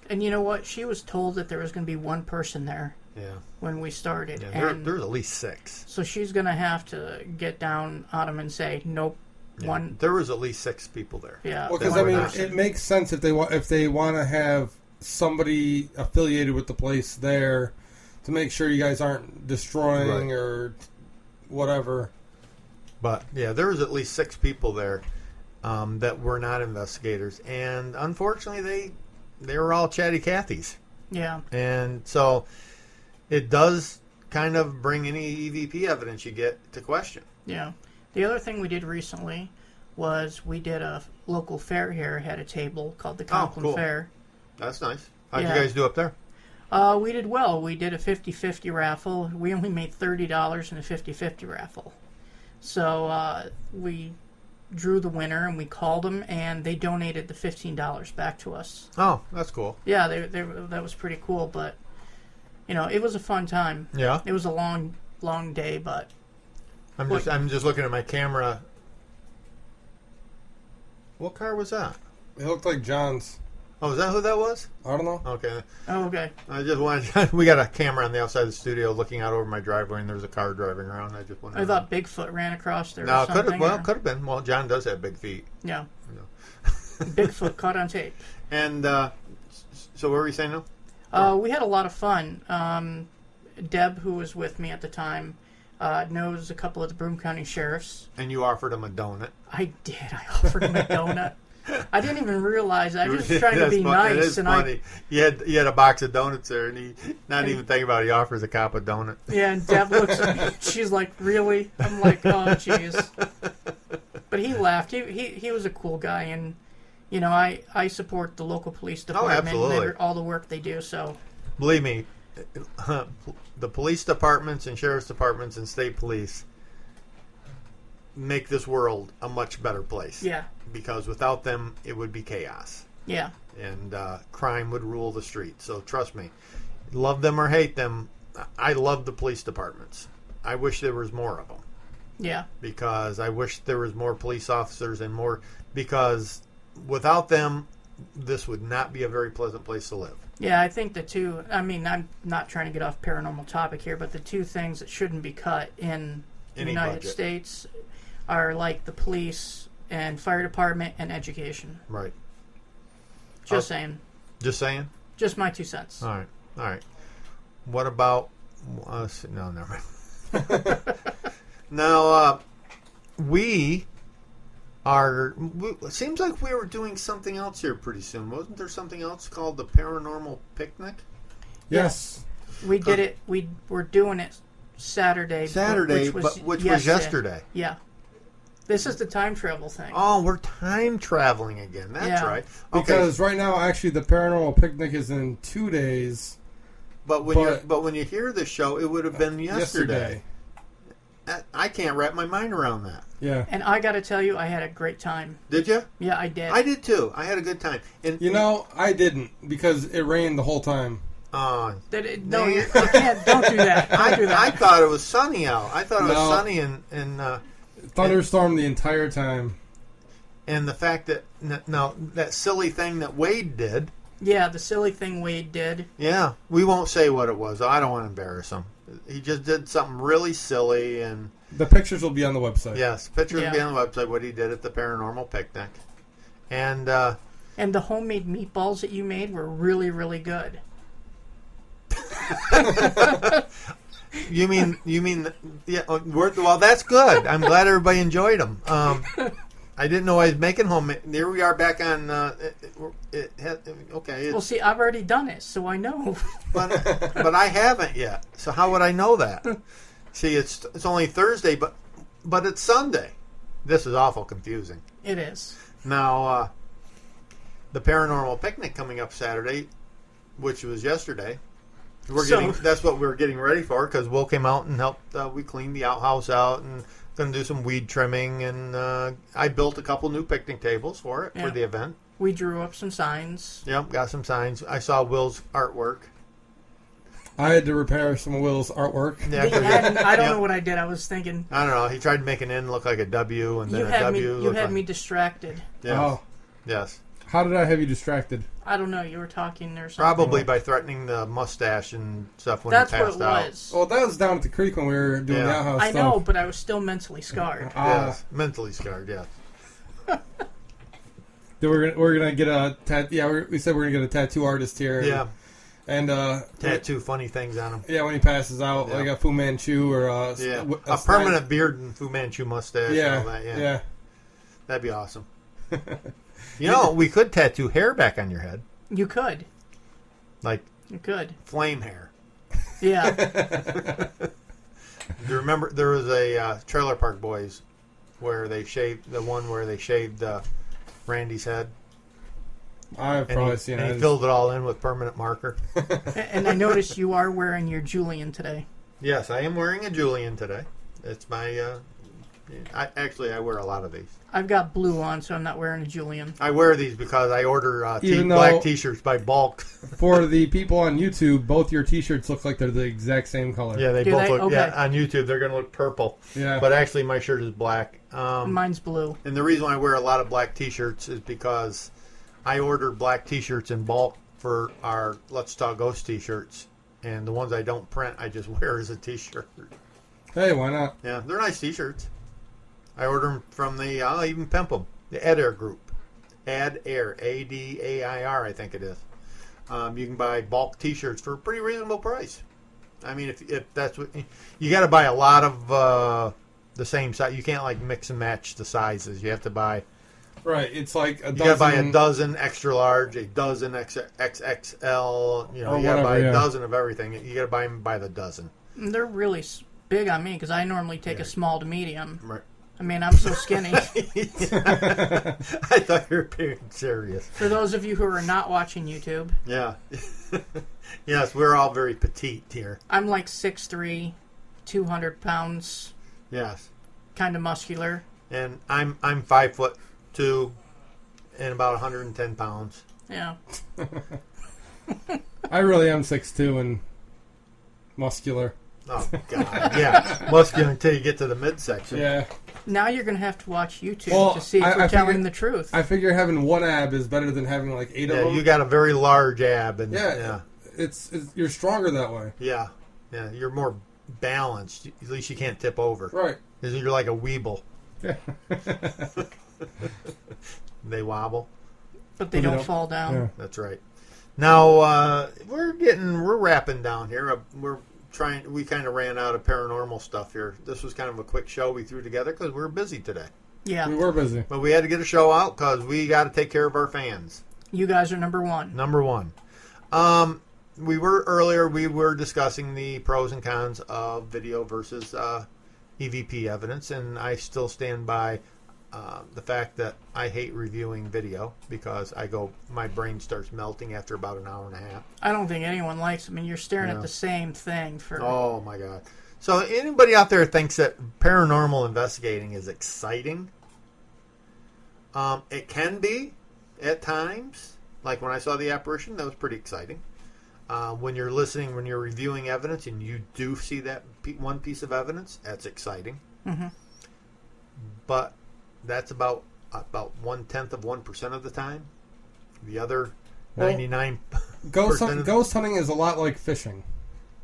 And you know what? She was told that there was going to be one person there. Yeah. When we started. Yeah, there's at least 6. So she's going to have to get down on them and say, nope, one. There was at least 6 people there. Yeah. Well, because I mean, it makes sense if they want to have somebody affiliated with the place there to make sure you guys aren't destroying or whatever. But yeah, there was at least 6 people there that were not investigators, and unfortunately, they were all chatty Cathys. Yeah. And so it does kind of bring any EVP evidence you get to question. Yeah. The other thing we did recently was we did a local fair here, had a table called the Conklin Fair. That's nice. How'd you guys do up there? We did well. We did a 50-50 raffle. We only made $30 in a 50-50 raffle. So we drew the winner, and we called them, and they donated the $15 back to us. Oh, that's cool. Yeah, that was pretty cool, but, it was a fun time. Yeah. It was a long, long day, but... I'm just looking at my camera. What car was that? It looked like John's. Oh, is that who that was? I don't know. Okay. Oh, okay. I just wanted. We got a camera on the outside of the studio looking out over my driveway, and there was a car driving around. I just wanted. I thought Bigfoot ran across there. No, or something, could have been. Well, John does have big feet. Yeah. Bigfoot caught on tape. And so, what were you saying now? We had a lot of fun. Deb, who was with me at the time, knows a couple of the Broome County sheriffs. And you offered him a donut. I did. I offered him a donut. I didn't even realize. I was just trying to be nice. It is and funny. You had a box of donuts there, and he not even thinking about it. He offers a cop a donut. Yeah, and Deb looks at me. She's like, "Really?" I'm like, "Oh, jeez." But he laughed. He was a cool guy, and I support the local police department. Absolutely. And all the work they do. So believe me, the police departments and sheriff's departments and state police make this world a much better place. Yeah. Because without them, it would be chaos. Yeah. And crime would rule the street. So trust me, love them or hate them, I love the police departments. I wish there was more of them. Yeah. Because I wish there was more police officers and more, because without them, this would not be a very pleasant place to live. Yeah, I think I'm not trying to get off paranormal topic here, but the two things that shouldn't be cut in the United budget. States are like the police and fire department and education. Right. Just saying. Just saying? Just my 2 cents. All right. What about... no, never mind. Now, we are... It seems like we were doing something else here pretty soon. Wasn't there something else called the Paranormal Picnic? Yes. We did it. We were doing it Saturday. Which was yesterday. Yeah. This is the time travel thing. Oh, we're time traveling again. That's right. Okay. Because right now, actually, the Paranormal Picnic is in 2 days. But when you hear this show, it would have been yesterday. I can't wrap my mind around that. Yeah. And I got to tell you, I had a great time. Did you? Yeah, I did. I did too. I had a good time. And I didn't, because it rained the whole time. No, you can't. Don't do that. Don't do that. I thought it was sunny out. I thought it was sunny and thunderstorm the entire time. And the fact that that silly thing that Wade did. Yeah, the silly thing Wade did. Yeah, we won't say what it was. I don't want to embarrass him. He just did something really silly, and the pictures will be on the website. Yes, pictures will be on the website. What he did at the Paranormal Picnic, and the homemade meatballs that you made were really, really good. You mean? Yeah. Well, that's good. I'm glad everybody enjoyed them. I didn't know I was making homemade. Here we are back on. Okay. Well, see, I've already done it, so I know. but I haven't yet. So how would I know that? See, it's only Thursday, but it's Sunday. This is awful confusing. It is. Now, the Paranormal Picnic coming up Saturday, which was yesterday. That's what we're getting ready for, because Will came out and helped. We cleaned the outhouse out and going to do some weed trimming, and I built a couple new picnic tables for the event. We drew up some signs. Yep, got some signs. I saw Will's artwork. I had to repair some of Will's artwork. Yeah, I don't know what I did. I was thinking. I don't know. He tried to make an N look like a W, and then you a had W. You had me distracted. Yes. Oh. Yes. How did I have you distracted? I don't know. You were talking or something. Probably by threatening the mustache and stuff when That's he passed what it out. Was. Well, that was down at the creek when we were doing the outhouse I stuff. know, but I was still mentally scarred. Yes, mentally scarred, yes. Then we're gonna get a we said we're gonna get a tattoo artist here. And tattoo funny things on him. Yeah, when he passes out, like a Fu Manchu or a permanent beard and Fu Manchu mustache. Yeah, and all that, yeah. That'd be awesome. We could tattoo hair back on your head. You could. Like you could flame hair. Yeah. Do you remember there was a Trailer Park Boys where they shaved Randy's head? I've probably seen it. And he filled it all in with permanent marker. And I noticed you are wearing your Julian today. Yes, I am wearing a Julian today. It's my... I wear a lot of these. I've got blue on, so I'm not wearing a Julian. I wear these because I order black T-shirts by bulk. For the people on YouTube, both your T-shirts look like they're the exact same color. Yeah, they both look... Okay. Yeah, on YouTube, they're going to look purple. Yeah. But actually, my shirt is black. Mine's blue. And the reason why I wear a lot of black T-shirts is because I order black T-shirts in bulk for our Let's Talk Ghost T-shirts. And the ones I don't print, I just wear as a T-shirt. Hey, why not? Yeah, they're nice T-shirts. I order them from I'll even pimp them, the Adair Group. Adair, A-D-A-I-R, I think it is. You can buy bulk T-shirts for a pretty reasonable price. I mean, if that's what... You got to buy a lot of the same size. You can't, mix and match the sizes. You have to buy... Right, it's like a dozen... You got to buy a dozen extra large, a dozen XXL. You got to buy a dozen of everything. You got to buy them by the dozen. They're really big on me because I normally take a small to medium. Right. I mean, I'm so skinny. I thought you were being serious. For those of you who are not watching YouTube. Yeah. Yes, we're all very petite here. I'm like 6'3", 200 pounds. Yes. Kind of muscular. And I'm 5'2" and about 110 pounds. Yeah. I really am 6'2" and muscular. Oh, God. Yeah. Muscular until you get to the midsection. Yeah. Now you're going to have to watch YouTube to see if we're telling the truth. I figure having one ab is better than having 8 of them. Yeah, you got a very large ab. And, It's you're stronger that way. Yeah. Yeah, you're more balanced. At least you can't tip over. Right. You're like a weeble. Yeah. They wobble. But they don't fall down. Yeah. That's right. Now, we're wrapping down here. We kind of ran out of paranormal stuff here. This was kind of a quick show we threw together because we were busy today. Yeah. We were busy. But we had to get a show out because we got to take care of our fans. You guys are number one. Number one. We were discussing the pros and cons of video versus EVP evidence, and I still stand by the fact that I hate reviewing video because my brain starts melting after about an hour and a half. I don't think anyone likes it. I mean, you're staring at the same thing for... Oh, my God. So anybody out there thinks that paranormal investigating is exciting? It can be at times. Like when I saw the apparition, that was pretty exciting. When you're reviewing evidence and you do see that one piece of evidence, that's exciting. Mm-hmm. But that's about 0.1% of the time. The other 99%. Ghost hunting is a lot like fishing.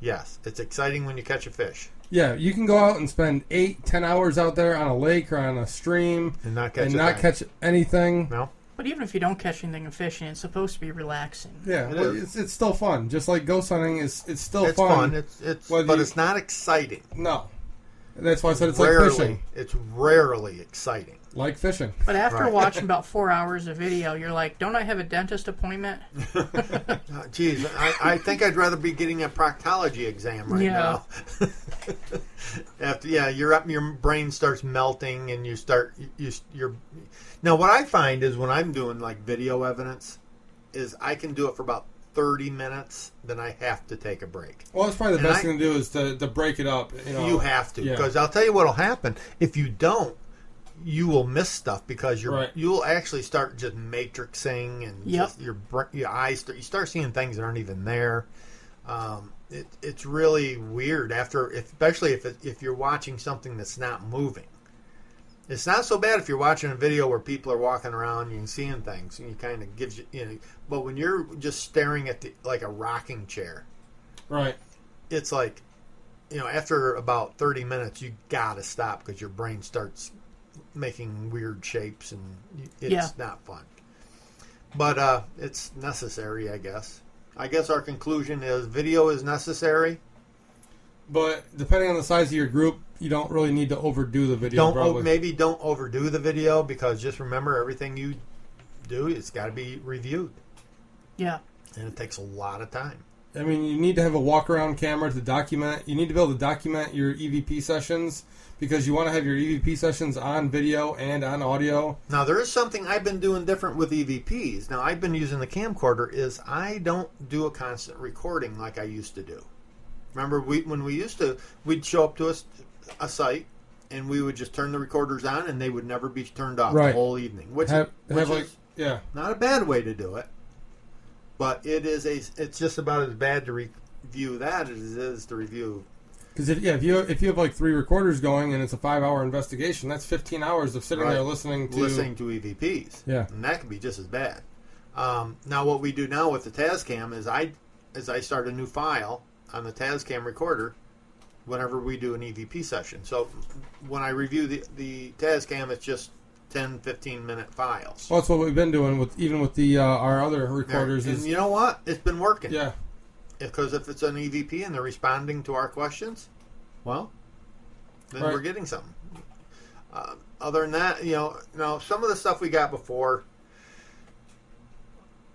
Yes, it's exciting when you catch a fish. Yeah, you can go out and spend 8-10 hours out there on a lake or on a stream and not catch anything. No. But even if you don't catch anything in fishing, it's supposed to be relaxing. Yeah, it's still fun. Just like ghost hunting it's still fun. But it's not exciting. No. That's why I said it's rarely, like fishing. It's rarely exciting. Like fishing. But after watching about 4 hours of video, you're like, don't I have a dentist appointment? Geez, I think I'd rather be getting a proctology exam right now. Your brain starts melting and you're... Now, what I find is when I'm doing video evidence is I can do it for about 30 minutes, then I have to take a break. Well, that's probably the best thing to do is to break it up. You have to, because I'll tell you what will happen. If you don't, you will miss stuff because you'll actually start just matrixing and your eyes you start seeing things that aren't even there. It's really weird especially if you're watching something that's not moving. It's not so bad if you're watching a video where people are walking around and you're seeing things, and it kind of gives you, but when you're just staring at like a rocking chair, right? It's like, after about 30 minutes, you gotta stop because your brain starts making weird shapes, and it's not fun. But it's necessary, I guess. I guess our conclusion is video is necessary. But depending on the size of your group, you don't really need to overdo the video. Maybe don't overdo the video, because just remember, everything you do, it's got to be reviewed. Yeah. And it takes a lot of time. I mean, you need to have a walk-around camera to document. You need to be able to document your EVP sessions, because you want to have your EVP sessions on video and on audio. Now, there is something I've been doing different with EVPs. Now, I've been using the camcorder, is I don't do a constant recording like I used to do. Remember, when we used to, we'd show up to a site, and we would just turn the recorders on, and they would never be turned off the whole evening. Which is not a bad way to do it, but it's just about as bad to review that as it is to review. Because if you have like 3 recorders going and it's a 5-hour investigation, that's 15 hours of sitting there listening to EVPs. Yeah, and that could be just as bad. Now, what we do now with the Tascam is as I start a new file on the Tascam recorder whenever we do an EVP session. So when I review the Tascam, it's just 10, 15-minute files. Well, that's what we've been doing with the our other recorders. And you know what? It's been working. Yeah. Because if it's an EVP and they're responding to our questions, well, then we're getting something. Other than that, some of the stuff we got before,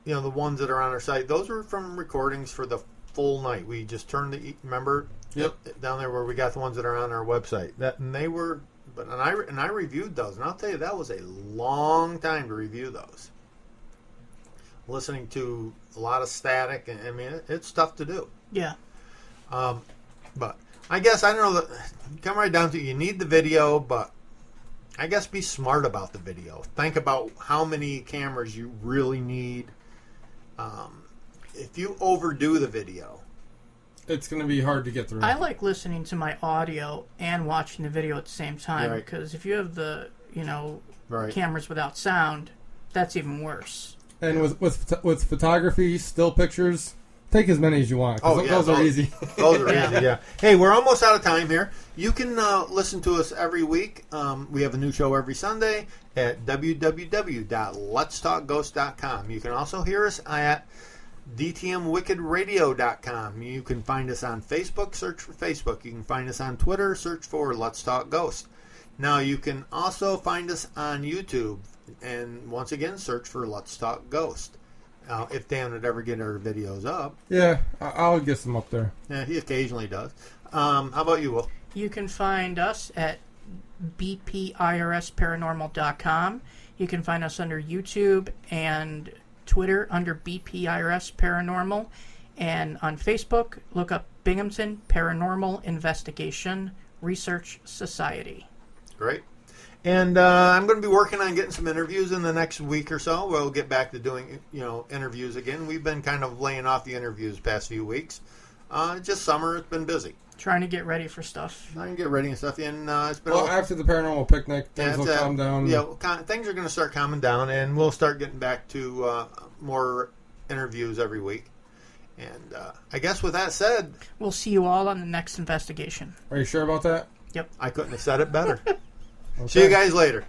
the ones that are on our site, those were from recordings for the full night. We just turned remember? Yep. Down there where we got the ones that are on our website. And I reviewed those, and I'll tell you, that was a long time to review those. Listening to a lot of static, and I mean, it's tough to do. Yeah. But I guess, I don't know, come right down to you need the video, but I guess be smart about the video. Think about how many cameras you really need. If you overdo the video, it's going to be hard to get through. I like listening to my audio and watching the video at the same time, because if you have the cameras without sound, that's even worse. And with photography, still pictures, take as many as you want. Those are easy. Those are easy, yeah. Hey, we're almost out of time here. You can listen to us every week. We have a new show every Sunday at www.letstalkghost.com. You can also hear us at dtmwickedradio.com. You can find us on Facebook, search for Facebook. You can find us on Twitter, search for Let's Talk Ghost. Now, you can also find us on YouTube, and once again, search for Let's Talk Ghost. If Dan would ever get our videos up. Yeah, I'll get some up there. Yeah, he occasionally does. How about you, Will? You can find us at bpirsparanormal.com. You can find us under YouTube and Twitter under BPIRS Paranormal, and on Facebook, look up Binghamton Paranormal Investigation Research Society. Great. And I'm going to be working on getting some interviews in the next week or so. We'll get back to doing, interviews again. We've been kind of laying off the interviews the past few weeks. Just summer, it's been busy. Trying to get ready for stuff. Trying to get ready and stuff. And it's been after the paranormal picnic, things will calm down. Yeah, things are going to start calming down, and we'll start getting back to more interviews every week. And I guess with that said, we'll see you all on the next investigation. Are you sure about that? Yep. I couldn't have said it better. Okay. See you guys later.